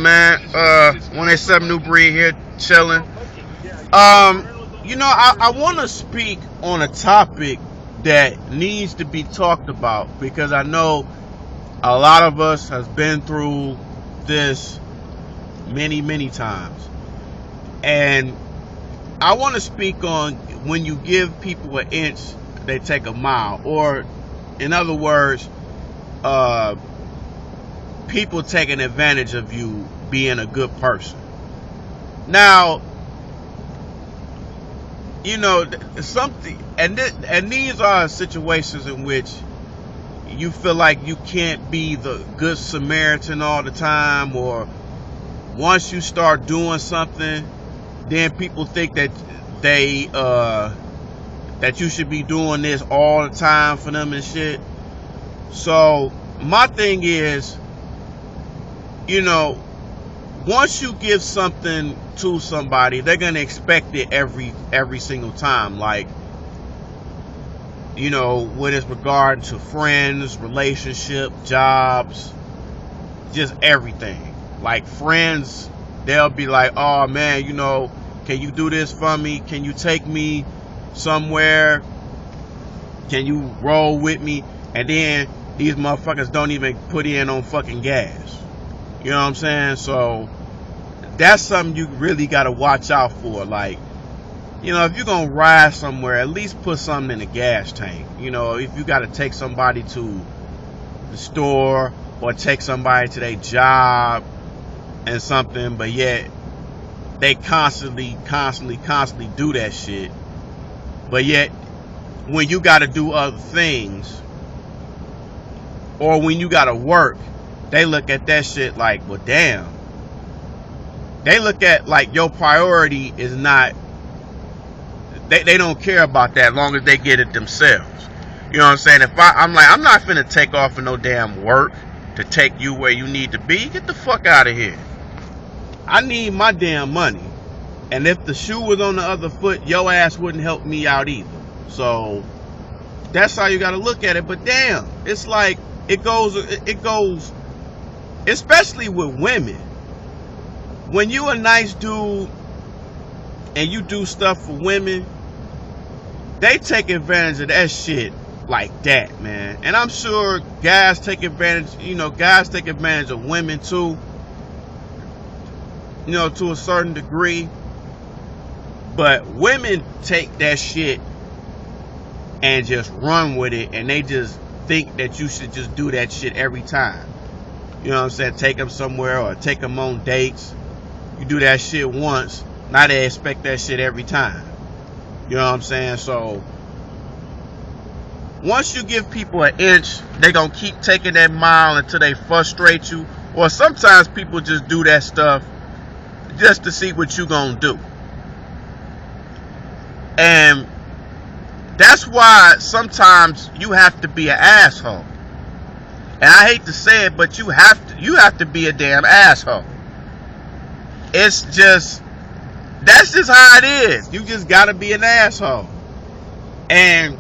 Man, 187 New Breed here, chilling. I want to speak on a topic that needs to be talked about because I know a lot of us has been through this many times. And I want to speak on when you give people an inch, they take a mile. Or, in other words, uh, people taking advantage of you being a good person. Now, something, and these are situations in which you feel like you can't be the good Samaritan all the time, or once you start doing something, then people think that that you should be doing this all the time for them and shit. So my thing is, once you give something to somebody, they're gonna expect it every single time. Like, when it's regard to friends, relationship, jobs, just everything. Like friends, they'll be like, "Oh man, can you do this for me? Can you take me somewhere? Can you roll with me?" And then these motherfuckers don't even put in on fucking gas. You know what I'm saying? So that's something you really got to watch out for. Like, if you're going to ride somewhere, at least put something in the gas tank. If you got to take somebody to the store or take somebody to their job and something, but yet they constantly do that shit. But yet, when you got to do other things, or when you got to work, they look at that shit like, well, damn. They look at like your priority is not, they don't care about that as long as they get it themselves. You know what I'm saying? If I'm not finna take off for no damn work to take you where you need to be. Get the fuck out of here. I need my damn money. And if the shoe was on the other foot, your ass wouldn't help me out either. So that's how you gotta look at it. But damn, it's like it goes, especially with women. When you a nice dude and you do stuff for women, they take advantage of that shit like that, man. And I'm sure guys take advantage of women too, to a certain degree. But women take that shit and just run with it, and they just think that you should just do that shit every time. You know what I'm saying? Take them somewhere or take them on dates. You do that shit once, now they expect that shit every time. You know what I'm saying? So once you give people an inch, they gonna keep taking that mile until they frustrate you. Or sometimes people just do that stuff just to see what you gonna do. And that's why sometimes you have to be an asshole. And I hate to say it, but you have to be a damn asshole. That's just how it is. You just gotta be an asshole. And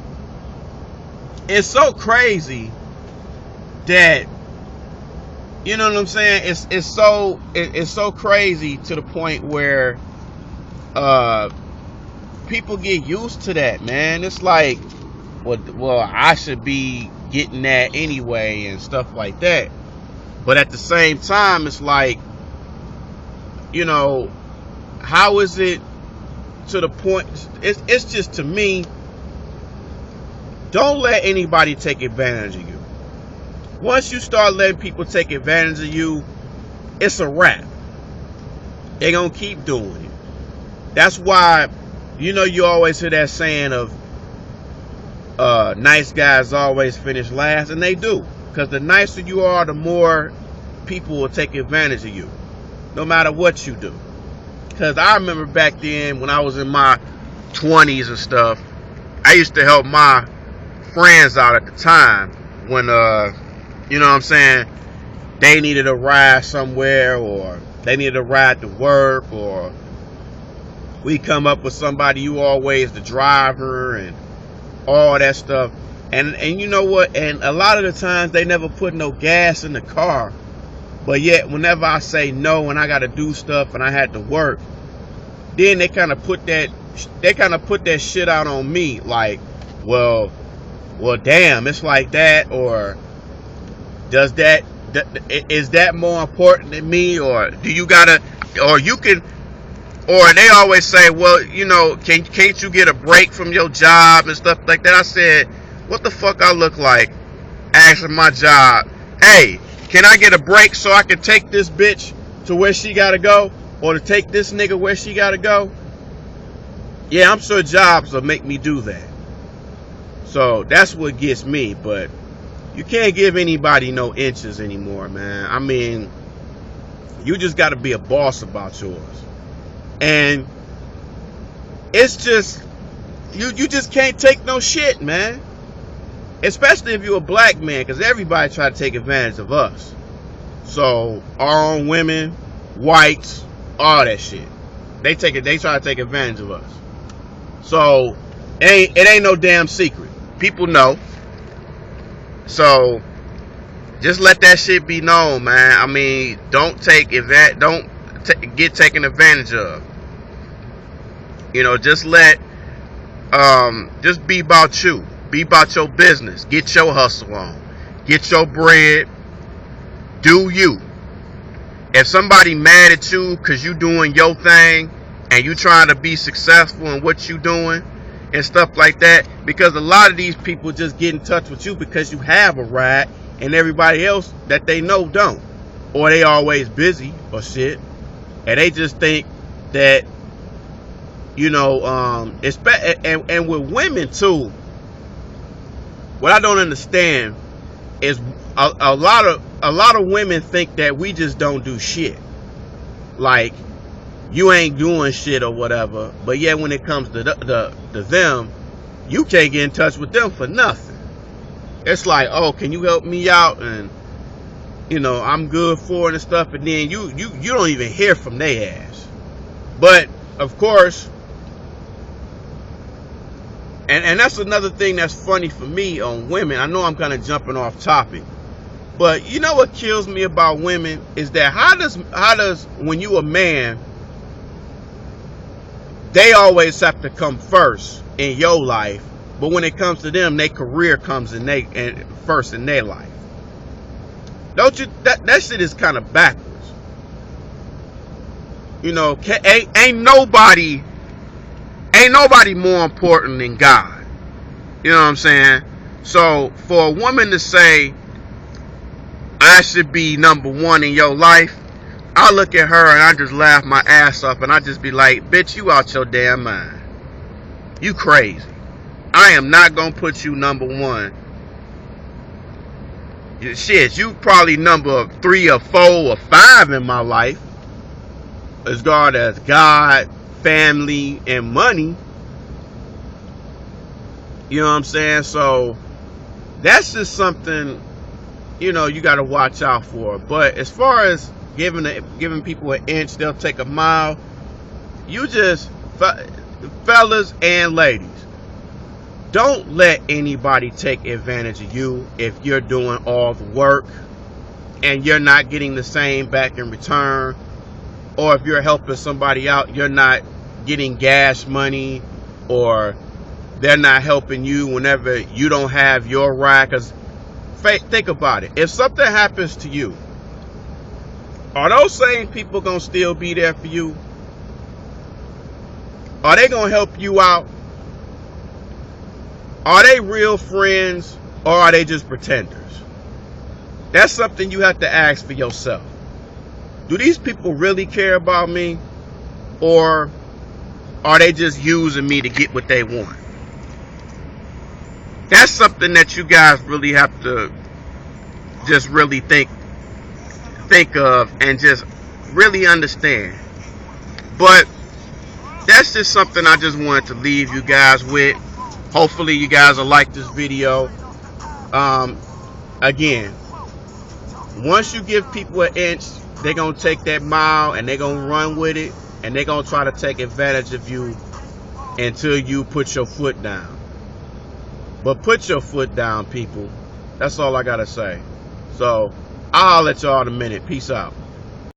it's so crazy that, you know what I'm saying? It's so crazy to the point where people get used to that, man. It's like, well, I should be getting that anyway and stuff like that. But at the same time, it's like, how is it to the point? It's just, to me, don't let anybody take advantage of you. Once you start letting people take advantage of you, it's a wrap. They're gonna keep doing it. That's why, you always hear that saying of nice guys always finish last, and they do. Because the nicer you are, the more people will take advantage of you, no matter what you do. Because I remember back then when I was in my 20s and stuff, I used to help my friends out at the time when you know what I'm saying, they needed a ride somewhere, or they needed a ride to work, or we come up with somebody, you always the driver and all that stuff. And you know what? And a lot of the times they never put no gas in the car. But yet, whenever I say no and I got to do stuff and I had to work, then they kind of put that shit out on me. Like, well, damn, it's like that, or is that more important than me, or do you gotta, or you can, or they always say, well, you know, can't you get a break from your job and stuff like that? I said, what the fuck I look like asking my job, hey, can I get a break so I can take this bitch to where she gotta go, or to take this nigga where she gotta go? Yeah, I'm sure jobs will make me do that. So that's what gets me. But you can't give anybody no inches anymore, man. I mean, you just got to be a boss about yours. And it's just, you just can't take no shit, man. Especially if you're a black man, because everybody try to take advantage of us. So our own women, whites, all that shit. They try to take advantage of us. So it ain't no damn secret. People know. So just let that shit be known, man. I mean, don't get taken advantage of. You know, just just be about you. Be about your business. Get your hustle on. Get your bread. Do you. If somebody mad at you because you doing your thing and you trying to be successful in what you doing and stuff like that, because a lot of these people just get in touch with you because you have a ride and everybody else that they know don't, or they always busy or shit, and they just think that, you know, and with women too, what I don't understand is a lot of women think that we just don't do shit, like you ain't doing shit or whatever, but yeah, when it comes to them, you can't get in touch with them for nothing. It's like, oh, can you help me out? And, you know, I'm good for it and stuff, and then you don't even hear from their ass. But, of course, and that's another thing that's funny for me on women. I know I'm kind of jumping off topic, but you know what kills me about women is that how does when you a man, they always have to come first in your life, but when it comes to them, their career comes first in their life. Don't you? That shit is kind of backwards. You know, ain't nobody more important than God. You know what I'm saying? So for a woman to say, I should be number one in your life, I look at her and I just laugh my ass off and I just be like, bitch, you out your damn mind. You crazy. I am not gonna put you number one. Shit, you probably number 3 or 4 or 5 in my life, as far as God, family, and money. You know what I'm saying? So that's just something, you know, you got to watch out for. But as far as giving people an inch, they'll take a mile. You just, fellas and ladies, don't let anybody take advantage of you if you're doing all the work and you're not getting the same back in return. Or if you're helping somebody out, you're not getting gas money, or they're not helping you whenever you don't have your ride. Because think about it. If something happens to you, are those same people going to still be there for you? Are they going to help you out? Are they real friends, or are they just pretenders? That's something you have to ask for yourself. Do these people really care about me, or are they just using me to get what they want? That's something that you guys really have to just really think of and just really understand. But that's just something I just wanted to leave you guys with. Hopefully you guys will like this video. Again, once you give people an inch, they're going to take that mile and they're going to run with it, and they're going to try to take advantage of you until you put your foot down. But put your foot down, people. That's all I got to say. So I'll let y'all in a minute. Peace out.